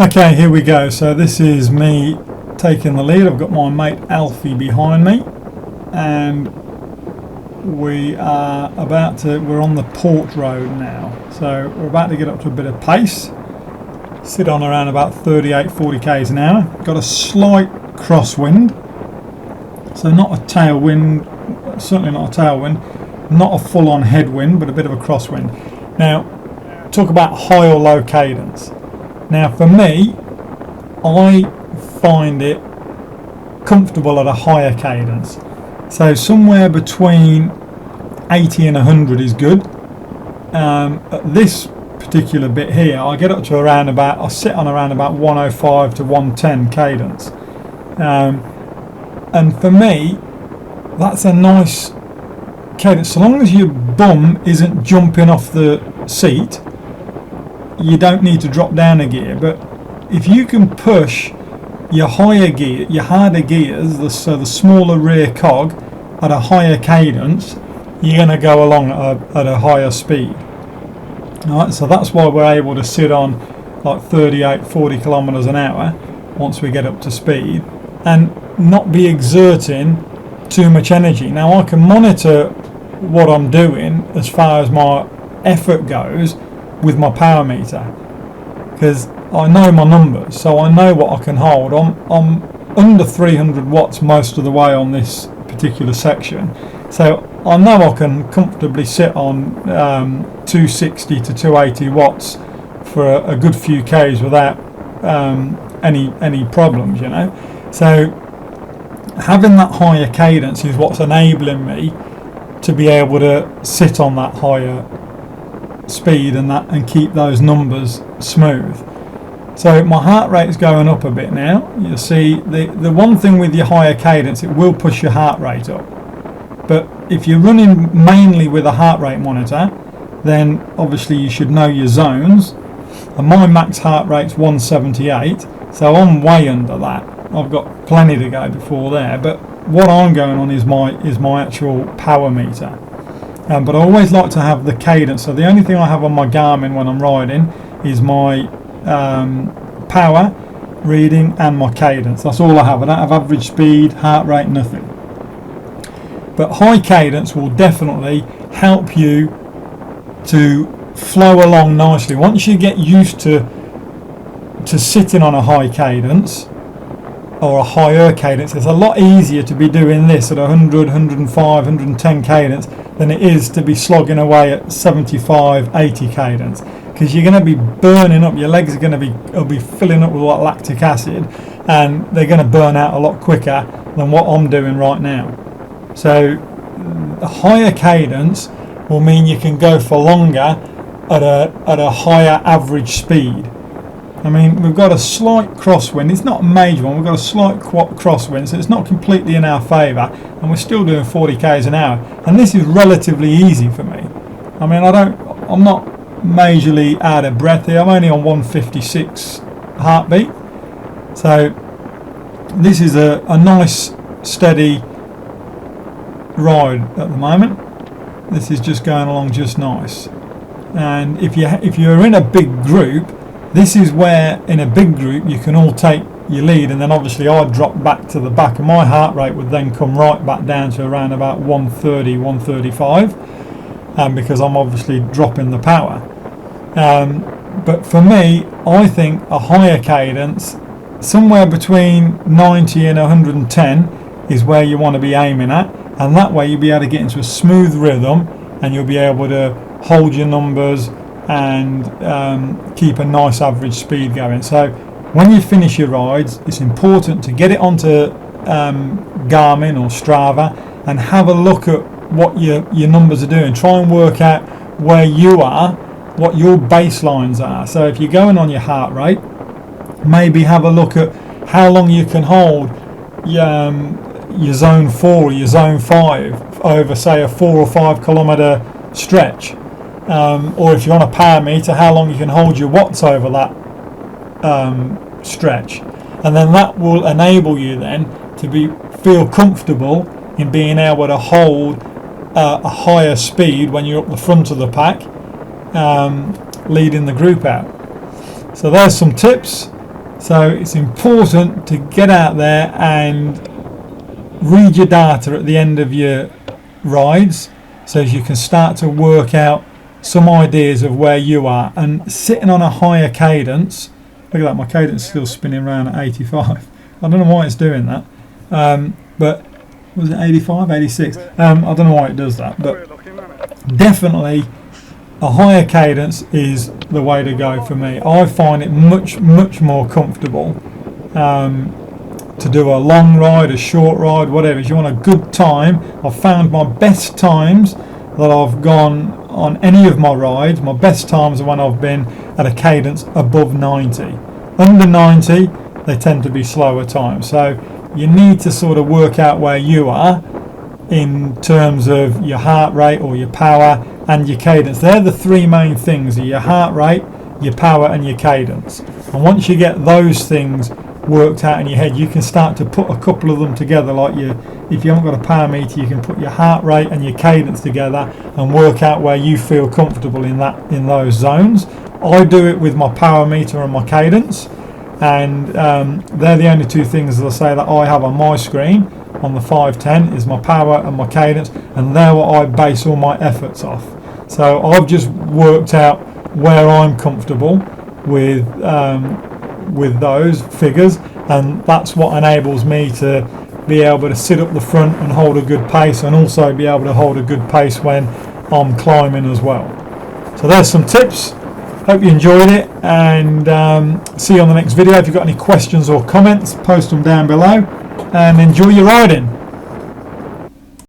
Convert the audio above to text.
Okay, here we go. So this is me taking the lead. I've got my mate Alfie behind me, and we're on the port road now. So we're about to get up to a bit of pace. Sit on around about 38-40 k's an hour. Got a slight crosswind, so not a tailwind, certainly not a tailwind, not a full-on headwind, but a bit of a crosswind. Now, talk about high or low cadence. Now for me, I find it comfortable at a higher cadence. So somewhere between 80 and 100 is good. At this particular bit here, I get up to I sit on around about 105 to 110 cadence. And for me, that's a nice cadence. So long as your bum isn't jumping off the seat, you don't need to drop down a gear. But if you can push your higher gear, your harder gears, so the smaller rear cog at a higher cadence, you're going to go along at a higher speed. Alright, so that's why we're able to sit on like 38-40 kilometers an hour once we get up to speed and not be exerting too much energy. Now I can monitor what I'm doing as far as my effort goes with my power meter, because I know my numbers, so I know what I can hold. I'm under 300 watts most of the way on this particular section, so I know I can comfortably sit on 260 to 280 watts for a good few k's without any problems, you know. So having that higher cadence is what's enabling me to be able to sit on that higher speed and keep those numbers smooth. So my heart rate is going up a bit now. You'll see the one thing with your higher cadence, it will push your heart rate up. But if you're running mainly with a heart rate monitor, then obviously you should know your zones. And my max heart rate's 178, so I'm way under that. I've got plenty to go before there. But what I'm going on is my actual power meter. But I always like to have the cadence. So the only thing I have on my Garmin when I'm riding is my power reading and my cadence. That's all I have. I don't have average speed, heart rate, nothing. But high cadence will definitely help you to flow along nicely. Once you get used to sitting on a high cadence or a higher cadence, it's a lot easier to be doing this at 100, 105, 110 cadence than it is to be slogging away at 75, 80 cadence, because you're going to be burning up. Your legs are going to be filling up with lactic acid, and they're going to burn out a lot quicker than what I'm doing right now. So a higher cadence will mean you can go for longer at a higher average speed. I mean, we've got a slight crosswind. It's not a major one. We've got a slight crosswind, so it's not completely in our favour, and we're still doing 40 k's an hour. And this is relatively easy for me. I mean, I'm not majorly out of breath here. I'm only on 156 heartbeat. So this is a nice steady ride at the moment. This is just going along just nice. And if you're in a big group, this is where in a big group you can all take your lead, and then obviously I'd drop back to the back, and my heart rate would then come right back down to around about 130, 135, because I'm obviously dropping the power. But for me, I think a higher cadence, somewhere between 90 and 110, is where you want to be aiming at, and that way you'll be able to get into a smooth rhythm, and you'll be able to hold your numbers and keep a nice average speed going. So when you finish your rides, it's important to get it onto Garmin or Strava and have a look at what your numbers are doing. Try and work out where you are, what your baselines are. So if you're going on your heart rate, maybe have a look at how long you can hold your zone 4 or your zone 5 over, say, a 4 or 5 kilometre stretch. Or if you're on a power meter, how long you can hold your watts over that stretch, and then that will enable you then to feel comfortable in being able to hold a higher speed when you're up the front of the pack, leading the group out. So there's some tips. So it's important to get out there and read your data at the end of your rides, so you can start to work out some ideas of where you are. And sitting on a higher cadence, look at that, my cadence is still spinning around at 85. I don't know why it's doing that, but was it 85, 86? I don't know why it does that, but definitely a higher cadence is the way to go for me. I find it much more comfortable to do a long ride, a short ride, whatever. If you want a good time, I've found my best times that I've gone on any of my rides, my best times are when I've been at a cadence above 90. Under 90, they tend to be slower times. So you need to sort of work out where you are in terms of your heart rate or your power and your cadence. They're the three main things: your heart rate, your power and your cadence. And once you get those things worked out in your head, you can start to put a couple of them together. Like if you haven't got a power meter, you can put your heart rate and your cadence together and work out where you feel comfortable in those zones. I do it with my power meter and my cadence, and they're the only two things, as I say, that I have on my screen on the 510 is my power and my cadence, and they're what I base all my efforts off. So I've just worked out where I'm comfortable with those figures, and that's what enables me to be able to sit up the front and hold a good pace, and also be able to hold a good pace when I'm climbing as well. So there's some tips. Hope you enjoyed it, and see you on the next video. If you've got any questions or comments, post them down below, and enjoy your riding.